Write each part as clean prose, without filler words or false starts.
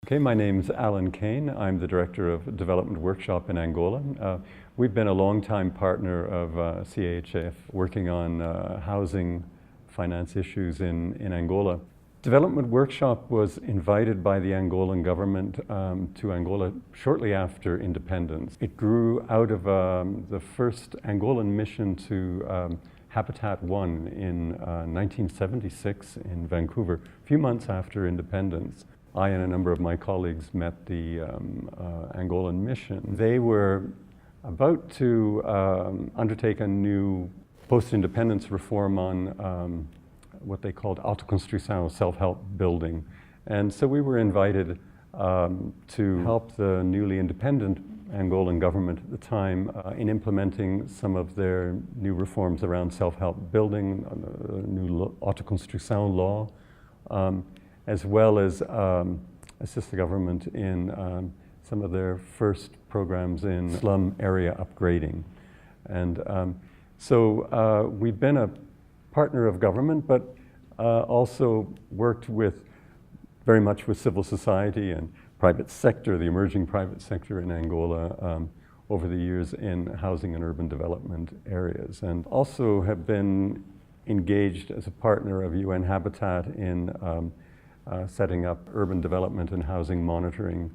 Okay, my name's Allan Cain. I'm the director of Development Workshop in Angola. We've been a long-time partner of CHF working on housing finance issues in Angola. Development Workshop was invited by the Angolan government to Angola shortly after independence. It grew out of the first Angolan mission to Habitat 1 in 1976 in Vancouver, a few months after independence. I and a number of my colleagues met the Angolan mission. They were about to undertake a new post-independence reform on what they called autoconstrução, self-help building. And so we were invited to help the newly independent Angolan government at the time in implementing some of their new reforms around self-help building, new autoconstrução law, as well as assist the government in some of their first programs in slum area upgrading. And so we've been a partner of government, but also worked very much with civil society and private sector, the emerging private sector in Angola over the years in housing and urban development areas, and also have been engaged as a partner of UN Habitat in setting up urban development and housing monitoring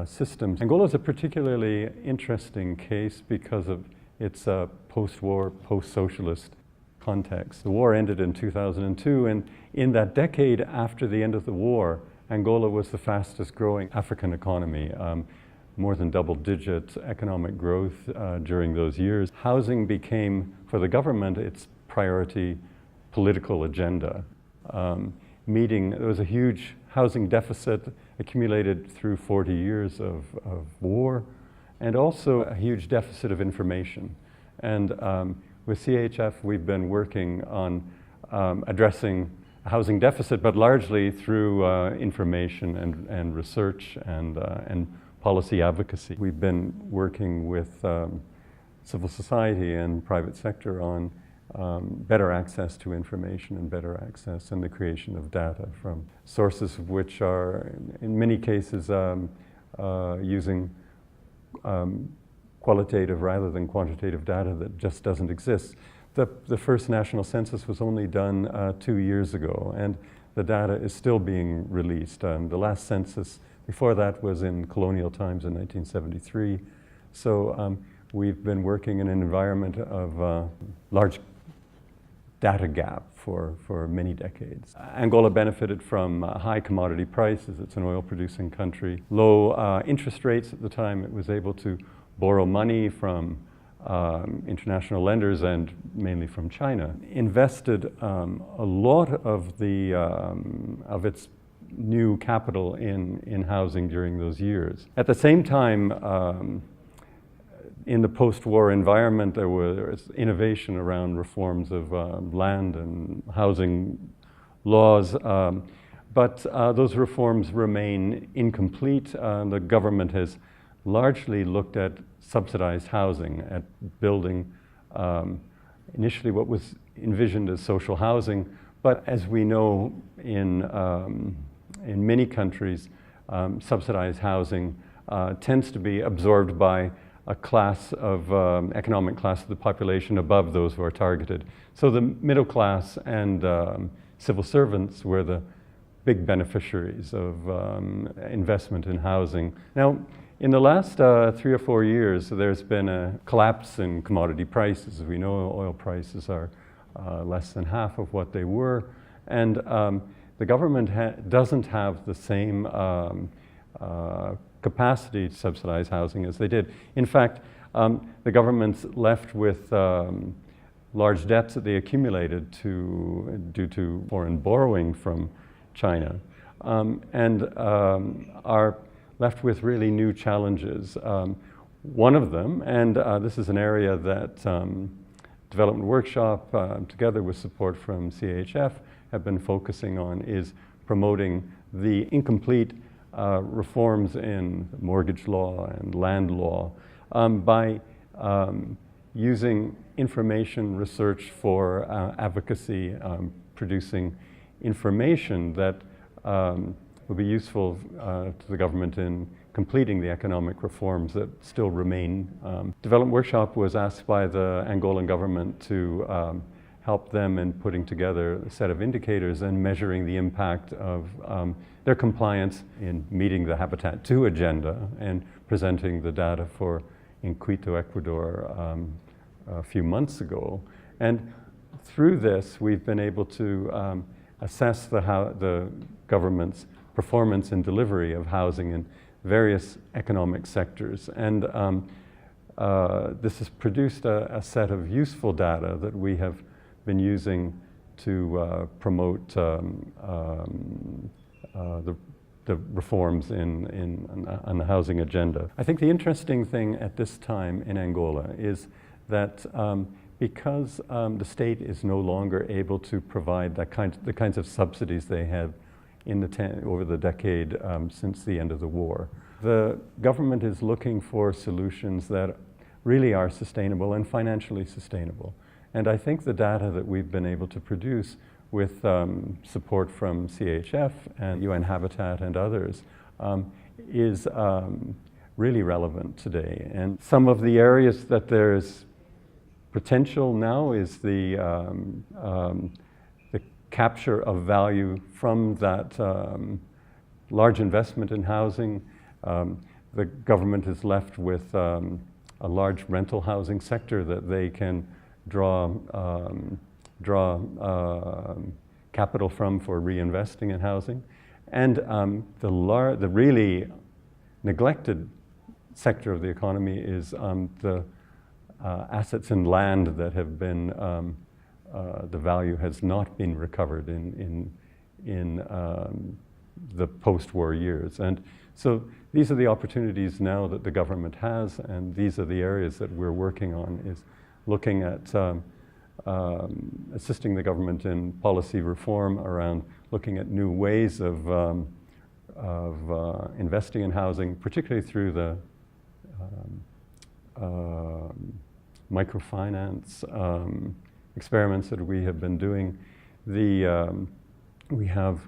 systems. Angola is a particularly interesting case because of its post-war, post-socialist context. The war ended in 2002, and in that decade after the end of the war, Angola was the fastest growing African economy, more than double-digit economic growth during those years. Housing became, for the government, its priority political agenda. There was a huge housing deficit accumulated through 40 years of war, and also a huge deficit of information. And with CHF, we've been working on addressing a housing deficit, but largely through information and research and policy advocacy. We've been working with civil society and private sector on better access to information and better access and the creation of data from sources which are, in many cases, using qualitative rather than quantitative data that just doesn't exist. The first national census was only done 2 years ago, and the data is still being released. The last census before that was in colonial times in 1973. So we've been working in an environment of large data gap for many decades. Angola benefited from high commodity prices. It's an oil-producing country. Low interest rates at the time. It was able to borrow money from international lenders and mainly from China. Invested a lot of its new capital in housing during those years. At the same time, in the post-war environment, there was innovation around reforms of land and housing laws, but those reforms remain incomplete. The government has largely looked at subsidized housing, at building initially what was envisioned as social housing, but as we know in many countries, subsidized housing tends to be absorbed by a class of economic class of the population above those who are targeted. So the middle class and civil servants were the big beneficiaries of investment in housing. Now, in the last 3 or 4 years, there's been a collapse in commodity prices. As we know, oil prices are less than half of what they were, and the government doesn't have the same capacity to subsidize housing as they did. In fact, the government's left with large debts that they accumulated due to foreign borrowing from China, and are left with really new challenges. One of them, and this is an area that Development Workshop, together with support from CHF, have been focusing on, is promoting the incomplete reforms in mortgage law and land law by using information research for advocacy, producing information that will be useful to the government in completing the economic reforms that still remain. Development Workshop was asked by the Angolan government to help them in putting together a set of indicators and measuring the impact of their compliance in meeting the Habitat 2 agenda and presenting the data in Quito, Ecuador a few months ago. And through this, we've been able to assess the government's performance and delivery of housing in various economic sectors. And this has produced a set of useful data that we have been using to promote the reforms on the housing agenda. I think the interesting thing at this time in Angola is that because the state is no longer able to provide the kinds of subsidies they have over the decade since the end of the war, the government is looking for solutions that really are sustainable and financially sustainable. And I think the data that we've been able to produce with support from CHF and UN Habitat and others is really relevant today. And some of the areas that there's potential now is the capture of value from that large investment in housing. The government is left with a large rental housing sector that they can draw capital from for reinvesting in housing. And the really neglected sector of the economy is the assets in land that have been, the value has not been recovered in the post-war years. And so these are the opportunities now that the government has, and these are the areas that we're working on, is looking at assisting the government in policy reform around looking at new ways of investing in housing, particularly through the microfinance experiments that we have been doing. We have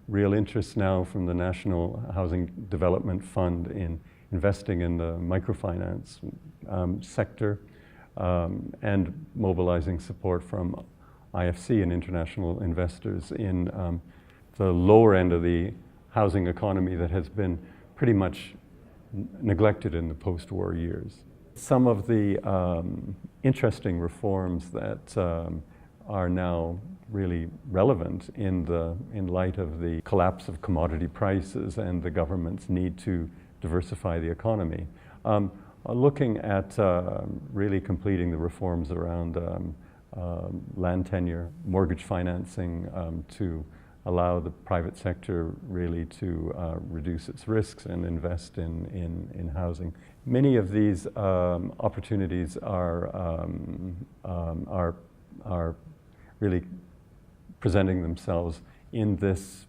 real interest now from the National Housing Development Fund in investing in the microfinance sector and mobilizing support from IFC and international investors in the lower end of the housing economy that has been pretty much neglected in the post-war years. Some of the interesting reforms that are now really relevant in light of the collapse of commodity prices and the government's need to diversify the economy. Looking at really completing the reforms around land tenure, mortgage financing to allow the private sector really to reduce its risks and invest in housing. Many of these opportunities are really presenting themselves in this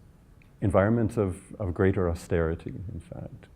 environment of greater austerity, in fact.